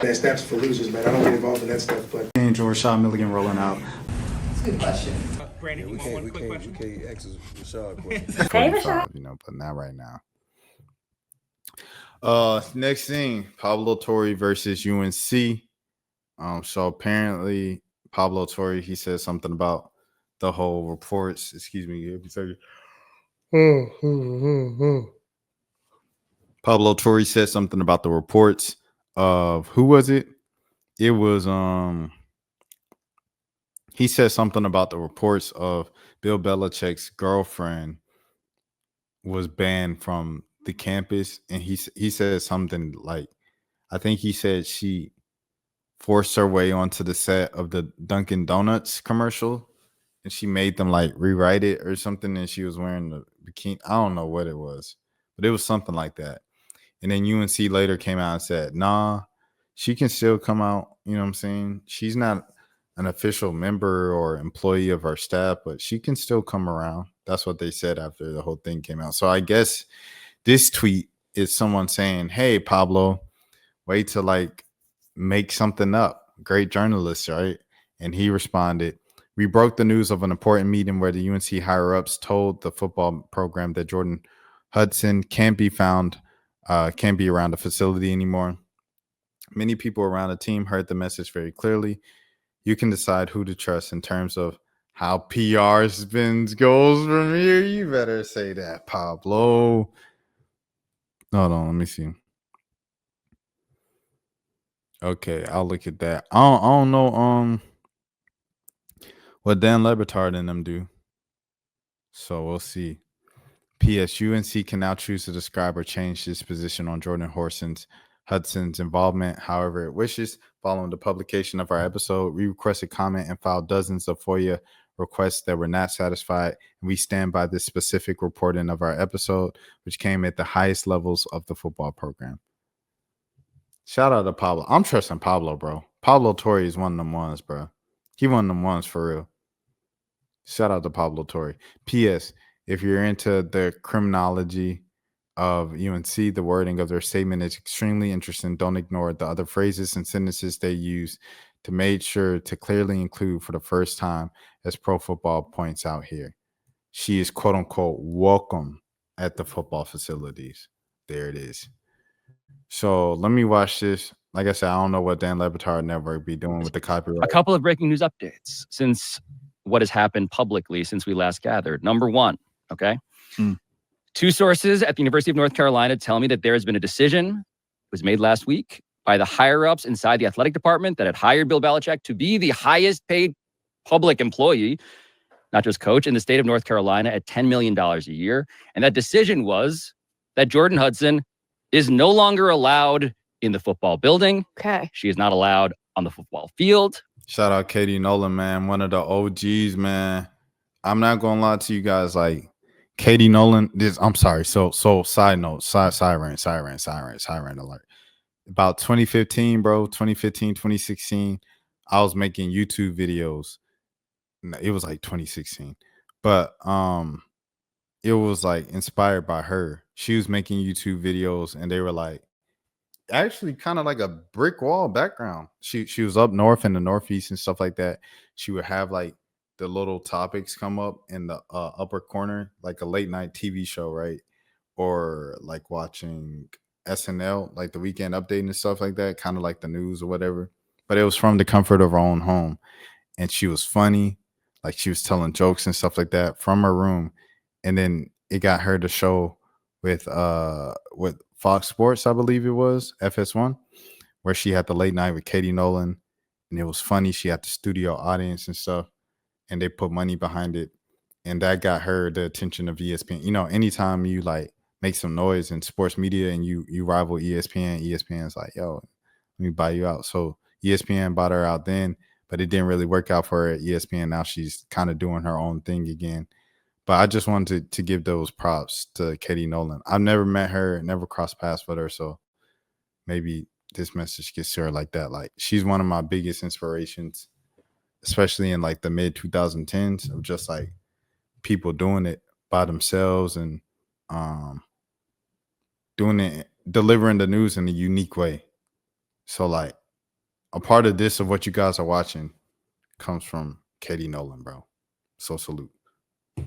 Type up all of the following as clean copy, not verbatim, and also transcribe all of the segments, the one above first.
That snaps for losers, man. I don't get involved in that stuff, but Rashad Milligan rolling out. That's a good question. Brandon, you want one quick question? We can't ask Rashad questions. Hey, Rashad. But not right now. Next thing, Pablo Torre versus UNC. So apparently Pablo Torre, he said something about the whole reports. Excuse me, give me a second. Pablo Torre said something about the reports of who was it? It was he said something about the reports of Bill Belichick's girlfriend was banned from the campus, and he said something like, I think he said she forced her way onto the set of the Dunkin' Donuts commercial, and she made them like rewrite it or something, and she was wearing the bikini. I don't know what it was, but it was something like that. And then UNC later came out and said, nah, she can still come out. You know what I'm saying? She's not an official member or employee of our staff, but she can still come around. That's what they said after the whole thing came out. So I guess this tweet is someone saying, hey, Pablo, wait to like make something up. Great journalist, right? And he responded, we broke the news of an important meeting where the UNC higher-ups told the football program that Jordan Hudson can't be around the facility anymore. Many people around the team heard the message very clearly. You can decide who to trust in terms of how PR spins goes from here. You better say that, Pablo. Hold on, let me see. Okay, I'll look at that. I don't know what Dan Le Batard and them do. So we'll see. P.S. UNC can now choose to describe or change this position on Jordan Hudson's involvement however it wishes. Following the publication of our episode, we requested comment and filed dozens of FOIA requests that were not satisfied. And we stand by this specific reporting of our episode, which came at the highest levels of the football program. Shout out to Pablo. I'm trusting Pablo, bro. Pablo Torre is one of them ones, bro. He one of them ones for real. Shout out to Pablo Torre. P.S. If you're into the criminology of UNC, the wording of their statement is extremely interesting. Don't ignore the other phrases and sentences they use to make sure to clearly include for the first time, as Pro Football points out here. She is quote unquote welcome at the football facilities. There it is. So let me watch this. Like I said, I don't know what Dan Le Batard Network be doing with the copyright. A couple of breaking news updates since what has happened publicly since we last gathered. Number one, okay? Two sources at the University of North Carolina tell me that there has been a decision, was made last week, by the higher-ups inside the athletic department that had hired Bill Belichick to be the highest paid public employee, not just coach, in the state of North Carolina at $10 million a year. And that decision was that Jordan Hudson is no longer allowed in the football building. Okay. She is not allowed on the football field. Shout out Katie Nolan, man. One of the OGs, man. I'm not going to lie to you guys. Like, Katie Nolan, I'm sorry. So side note, siren alert. About 2015, bro, 2016, I was making YouTube videos. It was like 2016. But it was like inspired by her. She was making YouTube videos and they were like actually kind of like a brick wall background. She was up north in the Northeast and stuff like that. She would have like the little topics come up in the upper corner, like a late night TV show, right? Or like watching SNL, like the Weekend Update and stuff like that, kind of like the news or whatever. But it was from the comfort of her own home. And she was funny. Like she was telling jokes and stuff like that from her room. And then it got her to show with Fox Sports, I believe it was, FS1, where she had the late night with Katie Nolan. And it was funny. She had the studio audience and stuff. And they put money behind it. And that got her the attention of ESPN. You know, anytime you like make some noise in sports media and you rival ESPN's like, yo, let me buy you out. So ESPN bought her out then, but it didn't really work out for her at ESPN. Now she's kind of doing her own thing again. But I just wanted to give those props to Katie Nolan. I've never met her, never crossed paths with her. So maybe this message gets to her like that. Like she's one of my biggest inspirations, especially in like the mid 2010s of just like people doing it by themselves and doing it, delivering the news in a unique way. So like a part of this, of what you guys are watching, comes from Katie Nolan, bro. So salute.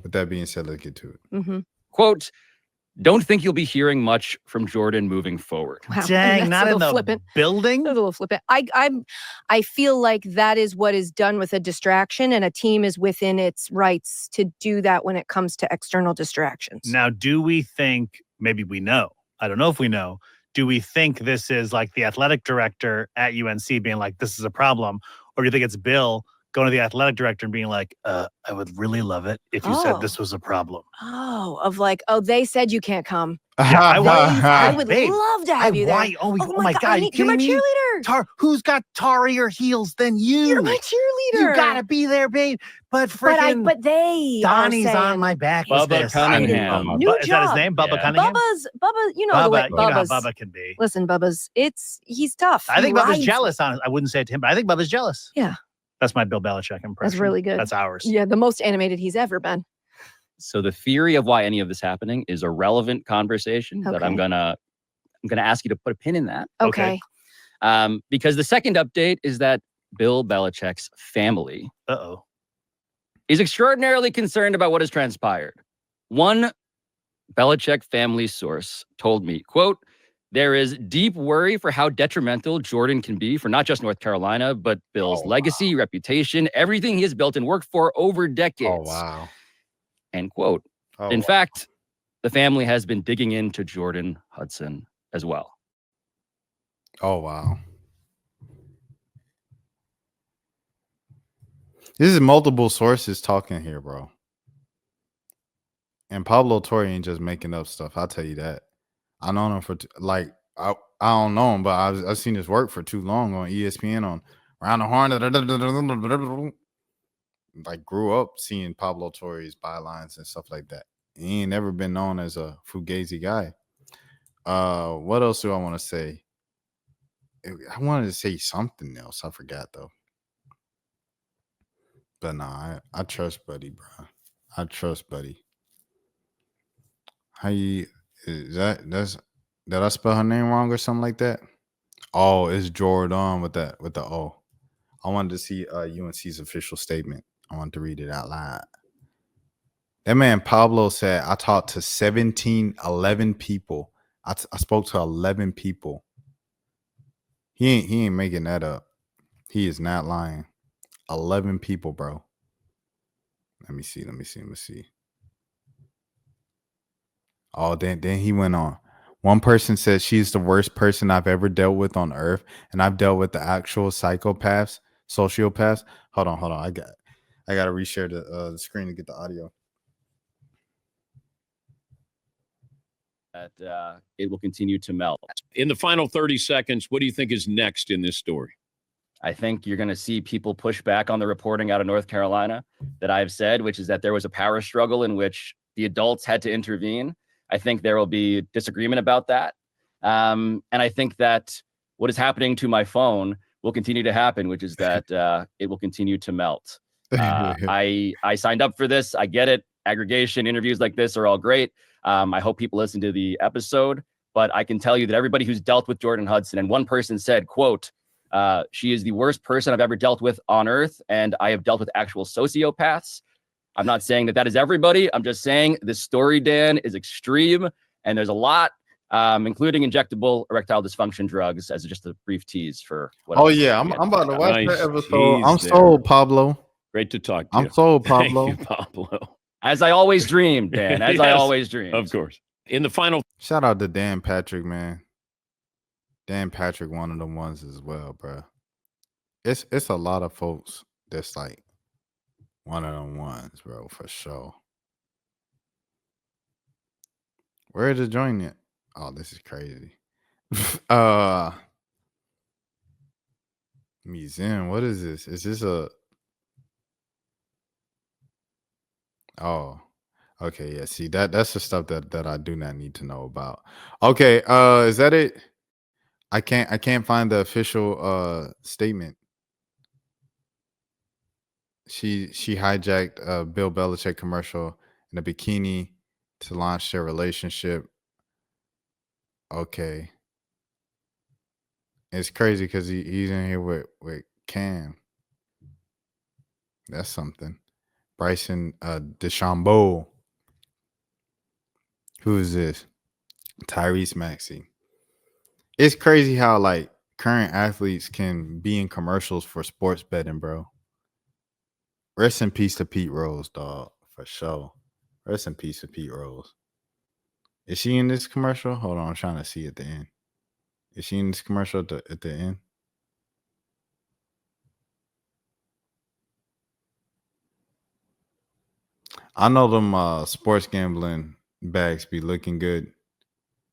With that being said, let's get to it. Mm-hmm. Quote, don't think you'll be hearing much from Jordan moving forward. Wow. Dang, not in the flippant. building? That's a little flippant. I feel like that is what is done with a distraction, and a team is within its rights to do that when it comes to external distractions. Now, do we think, maybe we know, I don't know if we know, do we think this is like the athletic director at UNC being like, this is a problem? Or do you think it's Bill going to the athletic director and being like, I would really love it if you said this was a problem? They said you can't come. Yeah, I would babe, love to have you there. Oh my God, You're my cheerleader. Who's got tarier heels than you? You're my cheerleader. You gotta be there, babe. But But they Donnie's are saying, on my back. Bubba Cunningham. New Is that his job. name? Bubba Yeah. Cunningham? Bubba, you know the way Bubba, you know how Bubba's. Bubba can be. Listen, he's tough. I think He Bubba's rides- jealous. I wouldn't say it to him, but I think Bubba's jealous. Yeah. That's my Bill Belichick impression. That's really good. That's ours. Yeah, the most animated he's ever been. So the theory of why any of this happening is a relevant conversation that I'm Okay. gonna ask you to put a pin in that. Okay. Because the second update is that Bill Belichick's family Uh-oh. is extraordinarily concerned about what has transpired. One Belichick family source told me, quote, there is deep worry for how detrimental Jordan can be for not just North Carolina, but Bill's legacy, reputation, everything he has built and worked for over decades. Oh, wow. End quote. Oh, In wow. fact, the family has been digging into Jordan Hudson as well. Oh, wow. This is multiple sources talking here, bro. And Pablo Torre ain't just making up stuff. I'll tell you that. I known him for I don't know him, but I've seen his work for too long on ESPN on Round the Horn. Like grew up seeing Pablo Torre's bylines and stuff like that. He ain't never been known as a fugazi guy. What else do I want to say? I wanted to say something else. I forgot though. But nah, I trust Buddy, bro. I trust Buddy. How you did I spell her name wrong or something like that? Oh, it's Jordan with the O. I wanted to see UNC's official statement. I wanted to read it out loud. That man Pablo said, I talked to 11 people. I spoke to 11 people. He ain't making that up. He is not lying. 11 people, bro. Let me see. Oh, then he went on. One person said she's the worst person I've ever dealt with on earth, and I've dealt with the actual psychopaths, sociopaths. Hold on. I gotta reshare the screen to get the audio. That it will continue to melt. In the final 30 seconds, what do you think is next in this story? I think you're going to see people push back on the reporting out of North Carolina that I've said, which is that there was a power struggle in which the adults had to intervene. I think there will be disagreement about that. And I think that what is happening to my phone will continue to happen, which is that it will continue to melt. I signed up for this. I get it. Aggregation interviews like this are all great. I hope people listen to the episode, but I can tell you that everybody who's dealt with Jordan Hudson, and one person said, quote, she is the worst person I've ever dealt with on earth, and I have dealt with actual sociopaths. I'm not saying that is everybody. I'm just saying this story, Dan, is extreme, and there's a lot, including injectable erectile dysfunction drugs, as just a brief tease for what. Oh yeah, I'm about to watch Nice that episode. tease I'm there. sold, Pablo. Great to talk to you. I'm sold, Pablo. Thank you, Pablo. As I always dreamed, Dan. As I Yes, always dreamed. Of course. In the final Shout out to Dan Patrick, man. Dan Patrick, one of the ones as well, bro. It's a lot of folks that's like one of them ones, bro, for sure. Where to join it? Oh, this is crazy. Museum. What is this? Is this a? Oh, okay. Yeah. See that's the stuff that I do not need to know about. Okay. Is that it? I can't find the official statement. She hijacked a Bill Belichick commercial in a bikini to launch their relationship. Okay. It's crazy because he's in here with Cam. That's something. Bryson DeChambeau. Who is this? Tyrese Maxey. It's crazy how like current athletes can be in commercials for sports betting, bro. Rest in peace to Pete Rose, dog, for sure. Rest in peace to Pete Rose. Is she in this commercial? Hold on, I'm trying to see at the end. Is she in this commercial at the end? I know them sports gambling bags be looking good.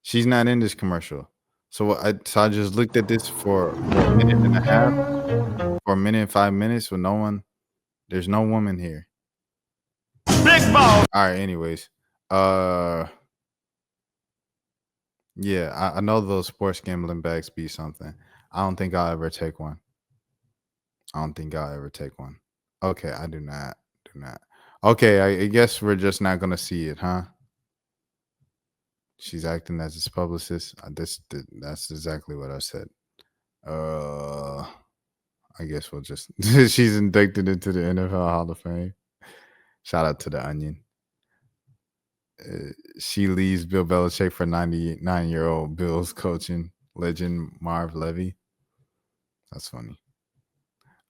She's not in this commercial. So I just looked at this for a minute and a half, for a minute and 5 minutes with no one. There's no woman here. Big ball. All right, anyways. Yeah, I know those sports gambling bags be something. I don't think I'll ever take one. Okay, I do not. Okay, I guess we're just not gonna see it, huh? She's acting as his publicist. That's exactly what I said. I guess we'll just. She's inducted into the NFL Hall of Fame. Shout out to the Onion. She leaves Bill Belichick for 99-year-old Bills coaching legend Marv Levy. That's funny.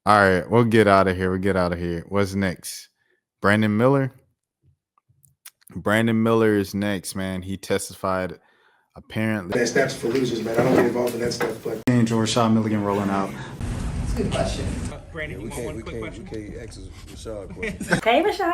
All right, we'll get out of here. What's next? Brandon Miller. Brandon Miller is next, man. He testified apparently. That's for losers, man. I don't get involved in that stuff, but Angel Rashad Milligan rolling out. We can't ask Rashad a question. Hey, Rashad.